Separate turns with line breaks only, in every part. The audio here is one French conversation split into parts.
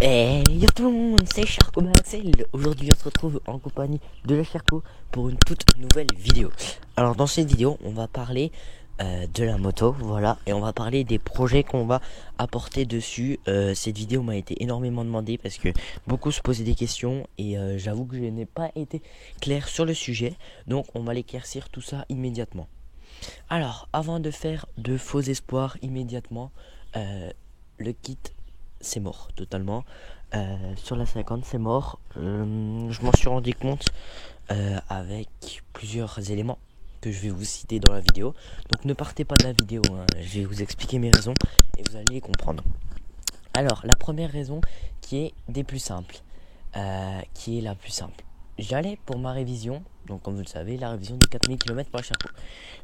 Yo tout le monde, c'est Charco Axel. Aujourd'hui on se retrouve en compagnie de la Charco pour une toute nouvelle vidéo. Alors dans cette vidéo on va parler de la moto, voilà, et on va parler des projets qu'on va apporter dessus. Cette vidéo m'a été énormément demandée parce que beaucoup se posaient des questions et j'avoue que je n'ai pas été clair sur le sujet. Donc on va l'éclaircir tout ça immédiatement. Alors avant de faire de faux espoirs immédiatement, le kit c'est mort totalement. Sur la 50 c'est mort. Je m'en suis rendu compte avec plusieurs éléments que je vais vous citer dans la vidéo. Donc ne partez pas de la vidéo, hein. Je vais vous expliquer mes raisons et vous allez les comprendre. Alors la première raison qui est des plus simples, qui est la plus simple. J'allais pour ma révision, donc comme vous le savez, la révision des 4000 km pour la Charco.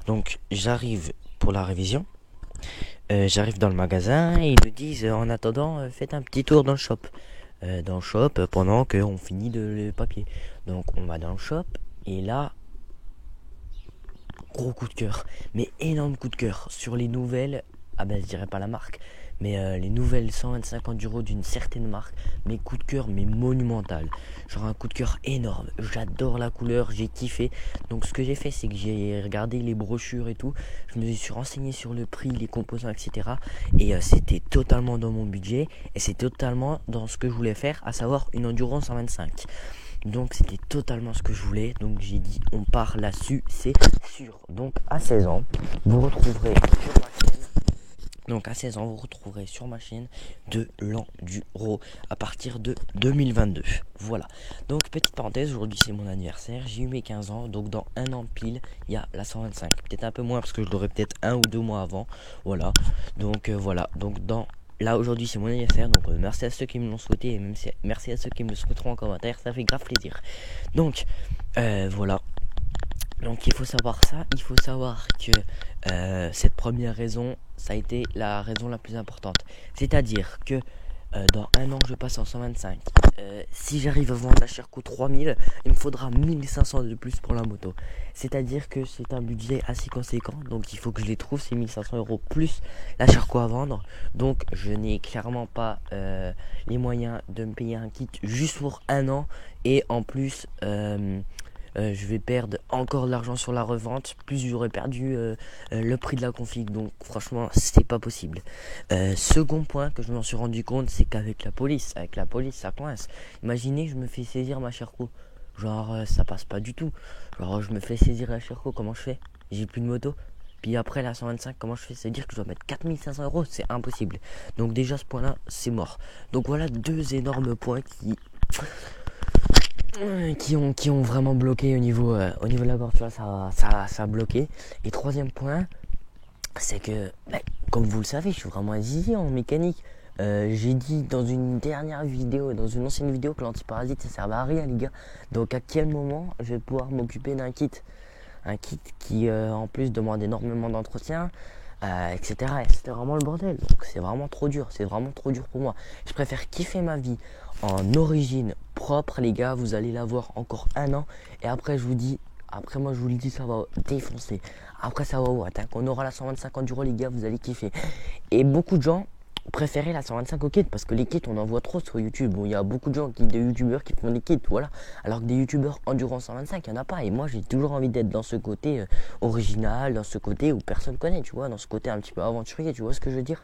Donc j'arrive pour la révision. J'arrive dans le magasin et ils me disent en attendant faites un petit tour dans le shop. Pendant qu'on finit le papier. Donc on va dans le shop et là, gros coup de cœur, mais énorme coup de cœur sur les nouvelles. Ah ben je dirais pas la marque, mais les nouvelles 125 enduro d'une certaine marque. Mais coup de cœur mais monumental. Genre un coup de cœur énorme. J'adore la couleur, j'ai kiffé. Donc ce que j'ai fait c'est que j'ai regardé les brochures et tout. Je me suis renseigné sur le prix, les composants, etc. Et c'était totalement dans mon budget. Et c'est totalement dans ce que je voulais faire, à savoir une enduro 125. Donc c'était totalement ce que je voulais. Donc j'ai dit on part là-dessus, c'est sûr. Donc à 16 ans, vous retrouverez sur ma chaîne. Donc à 16 ans, vous retrouverez sur ma chaîne de l'enduro à partir de 2022. Voilà. Donc petite parenthèse, aujourd'hui c'est mon anniversaire. J'ai eu mes 15 ans. Donc dans un an pile, il y a la 125. Peut-être un peu moins parce que je l'aurai peut-être 1 ou 2 mois avant. Voilà. Donc voilà. Donc là aujourd'hui c'est mon anniversaire. Donc merci à ceux qui me l'ont souhaité et même merci à ceux qui me le souhaiteront en commentaire. Ça fait grave plaisir. Donc voilà. Donc il faut savoir ça, il faut savoir que cette première raison, ça a été la raison la plus importante. C'est-à-dire que dans un an je passe en 125. Si j'arrive à vendre la Sherco 3000, il me faudra 1500 de plus pour la moto. C'est-à-dire que c'est un budget assez conséquent, donc il faut que je les trouve, ces 1500 euros plus la Sherco à vendre. Donc je n'ai clairement pas les moyens de me payer un kit juste pour un an. Et en plus... je vais perdre encore de l'argent sur la revente, plus j'aurais perdu le prix de la config. Donc franchement c'est pas possible. Second point que je m'en suis rendu compte, c'est qu'avec la police ça coince. Imaginez je me fais saisir ma Sherco. Genre ça passe pas du tout. Genre je me fais saisir la Sherco, comment je fais? J'ai plus de moto. Puis après la 125, comment je fais? C'est-à-dire que je dois mettre 4500 euros, c'est impossible. Donc déjà ce point là c'est mort. Donc voilà deux énormes points qui ont vraiment bloqué au niveau de la voiture. Ça a bloqué. Et troisième point, c'est que comme vous le savez, je suis vraiment un zizi en mécanique. J'ai dit dans une dernière vidéo, dans une ancienne vidéo, que l'antiparasite ça servait à rien les gars. Donc à quel moment je vais pouvoir m'occuper d'un kit? Un kit qui en plus demande énormément d'entretien, etc. Et c'était vraiment le bordel. Donc c'est vraiment trop dur. C'est vraiment trop dur pour moi. Je préfère kiffer ma vie en origine propre, les gars. Vous allez l'avoir encore un an. Et après, moi je vous le dis, ça va défoncer. Après, ça va what, hein. Quand on aura la 125 enduro, les gars, vous allez kiffer. Et beaucoup de gens préférer la 125 au kit parce que les kits on en voit trop sur YouTube. Bon, il y a beaucoup de gens des youtubeurs qui font des kits, voilà, alors que des youtubeurs endurance 125 il n'y en a pas. Et moi j'ai toujours envie d'être dans ce côté original, dans ce côté où personne connaît, tu vois, dans ce côté un petit peu aventurier, tu vois ce que je veux dire.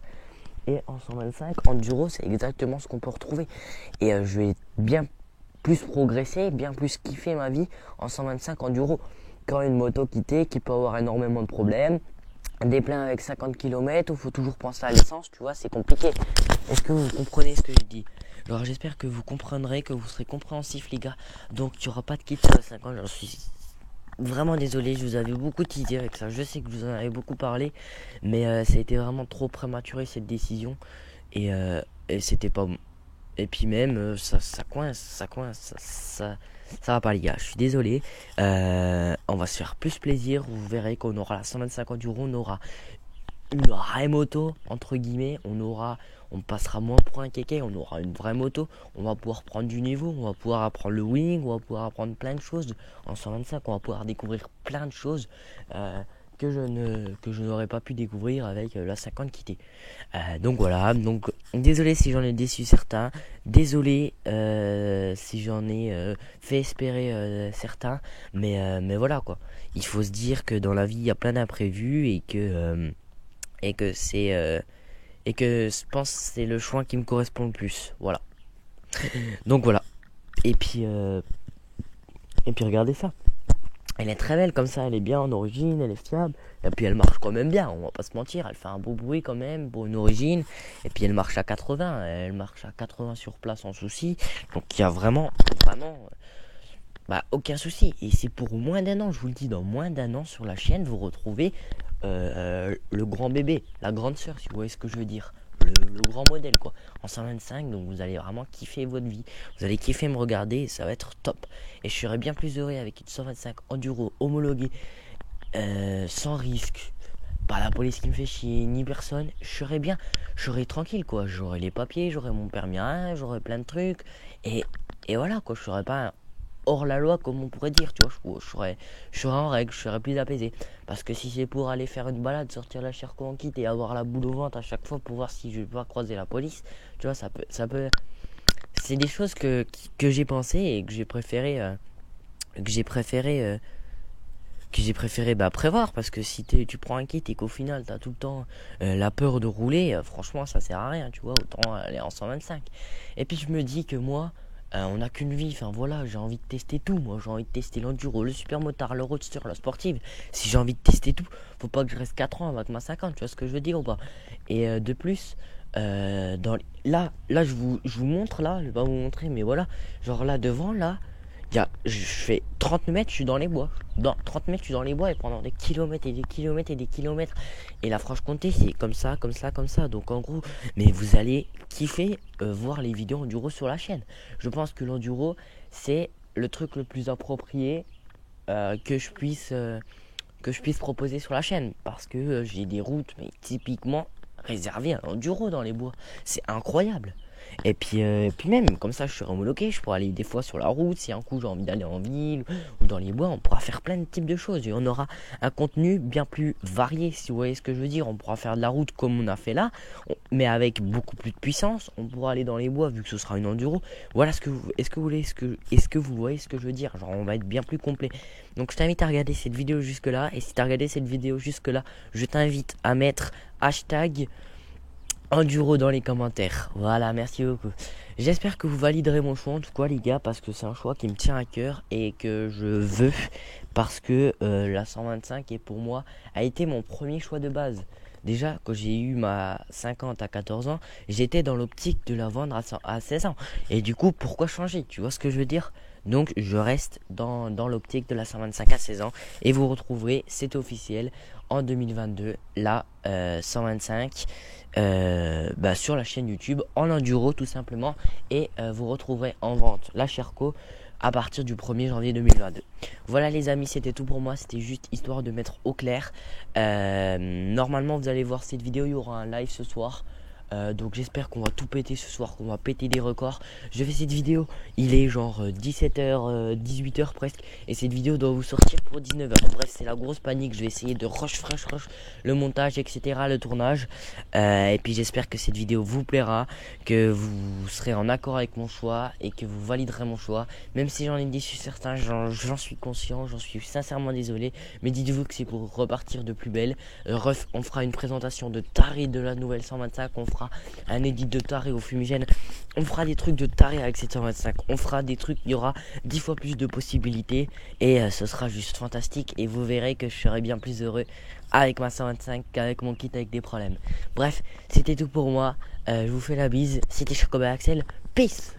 Et en 125 enduro c'est exactement ce qu'on peut retrouver. Et je vais bien plus progresser, bien plus kiffer ma vie en 125 enduro. Quand une moto qui peut avoir énormément de problèmes, des pleins avec 50 km où il faut toujours penser à l'essence, tu vois, c'est compliqué. Est-ce que vous comprenez ce que je dis? Alors j'espère que vous comprendrez, que vous serez compréhensifs les gars. Donc il n'y aura pas de kit sur la 50, j'en suis vraiment désolé, je vous avais beaucoup teasé avec ça. Je sais que vous en avez beaucoup parlé, mais ça a été vraiment trop prématuré cette décision. Et c'était pas bon. Et puis même, ça coince, ça va pas les gars, je suis désolé. On va se faire plus plaisir, vous verrez qu'on aura la 125 enduro, on aura une vraie moto, entre guillemets, on passera moins pour un kéké, on aura une vraie moto, on va pouvoir prendre du niveau, on va pouvoir apprendre le wing, on va pouvoir apprendre plein de choses en 125, on va pouvoir découvrir plein de choses que je n'aurais pas pu découvrir avec la 50 quittée. Donc voilà, donc désolé si j'en ai déçu certains, désolé si j'en ai fait espérer certains, mais voilà quoi. Il faut se dire que dans la vie il y a plein d'imprévus et que et que je pense que c'est le choix qui me correspond le plus. Voilà. Donc voilà. Et puis regardez ça. Elle est très belle comme ça, elle est bien en origine, elle est fiable. Et puis elle marche quand même bien, on va pas se mentir. Elle fait un beau bruit quand même pour une origine. Et puis elle marche à 80, elle marche à 80 sur place sans souci. Donc il y a vraiment aucun souci. Et c'est pour moins d'un an, je vous le dis, dans moins d'un an sur la chaîne, vous retrouvez le grand bébé, la grande sœur, si vous voyez ce que je veux dire. Le grand modèle quoi, en 125, donc vous allez vraiment kiffer votre vie, vous allez kiffer me regarder et ça va être top. Et je serais bien plus heureux avec une 125 enduro homologuée, sans risque, pas la police qui me fait chier, ni personne. Je serais tranquille quoi, j'aurais les papiers, j'aurais mon permis à 1, j'aurais plein de trucs, et voilà quoi, je serais pas hors la loi comme on pourrait dire, tu vois. Je serais en règle, je serais plus apaisé. Parce que si c'est pour aller faire une balade, sortir la Cherco en kit et avoir la boule au ventre à chaque fois pour voir si je vais pas croiser la police, tu vois, ça peut. C'est des choses que j'ai pensé et que j'ai préféré prévoir. Parce que si tu prends un kit et qu'au final t'as tout le temps la peur de rouler, franchement ça sert à rien, tu vois, autant aller en 125. Et puis je me dis que moi, on n'a qu'une vie, enfin voilà, j'ai envie de tester tout. Moi j'ai envie de tester l'enduro, le supermotard, le roadster, la sportive. Si j'ai envie de tester tout, faut pas que je reste 4 ans avec ma 50, tu vois ce que je veux dire ou pas. Et de plus, là je vous montre, là je vais pas vous montrer, mais voilà, genre là devant, là je fais 30 mètres, je suis dans les bois. Dans 30 mètres, je suis dans les bois et pendant des kilomètres et des kilomètres et des kilomètres. Et la Franche-Comté, c'est comme ça, comme ça, comme ça. Donc en gros, mais vous allez kiffer voir les vidéos enduro sur la chaîne. Je pense que l'enduro, c'est le truc le plus approprié que je puisse proposer sur la chaîne. Parce que j'ai des routes, mais typiquement réservées à l'enduro dans les bois. C'est incroyable. Et puis même, comme ça, je serai homologué, je pourrai aller des fois sur la route. Si un coup j'ai envie d'aller en ville ou dans les bois, on pourra faire plein de types de choses. Et on aura un contenu bien plus varié, si vous voyez ce que je veux dire. On pourra faire de la route comme on a fait là, mais avec beaucoup plus de puissance. On pourra aller dans les bois vu que ce sera une enduro. Voilà est-ce que vous voyez ce que je veux dire. Genre, on va être bien plus complet. Donc je t'invite à regarder cette vidéo jusque là. Et si tu as regardé cette vidéo jusque là, je t'invite à mettre hashtag enduro dans les commentaires. Voilà, merci beaucoup. J'espère que vous validerez mon choix en tout cas les gars, parce que c'est un choix qui me tient à cœur et que je veux, parce que la 125 est pour moi a été mon premier choix de base. Déjà quand j'ai eu ma 50 à 14 ans, j'étais dans l'optique de la vendre à 16 ans. Et du coup pourquoi changer, tu vois ce que je veux dire? Donc je reste dans l'optique de la 125 à 16 ans. Et vous retrouverez, c'est officiel, en 2022 la 125 sur la chaîne YouTube en enduro tout simplement. Et vous retrouverez en vente la Cherco à partir du 1er janvier 2022. Voilà les amis, c'était tout pour moi. C'était juste histoire de mettre au clair. Normalement vous allez voir cette vidéo, il y aura un live ce soir. Donc j'espère qu'on va tout péter ce soir, qu'on va péter des records. Je fais cette vidéo, il est genre 17h, 18h presque. Et cette vidéo doit vous sortir pour 19h. Bref, c'est la grosse panique, je vais essayer de rush le montage, etc., le tournage. Et puis j'espère que cette vidéo vous plaira, que vous serez en accord avec mon choix et que vous validerez mon choix. Même si j'en ai déçu certains, j'en suis conscient, j'en suis sincèrement désolé. Mais dites-vous que c'est pour repartir de plus belle. On fera une présentation de taré de la nouvelle 125, on fera un edit de taré au fumigène, on fera des trucs de taré avec cette 125, on fera des trucs, il y aura 10 fois plus de possibilités et ce sera juste fantastique. Et vous verrez que je serai bien plus heureux avec ma 125 qu'avec mon kit avec des problèmes. Bref, c'était tout pour moi, je vous fais la bise, c'était Chocobo Axel, peace.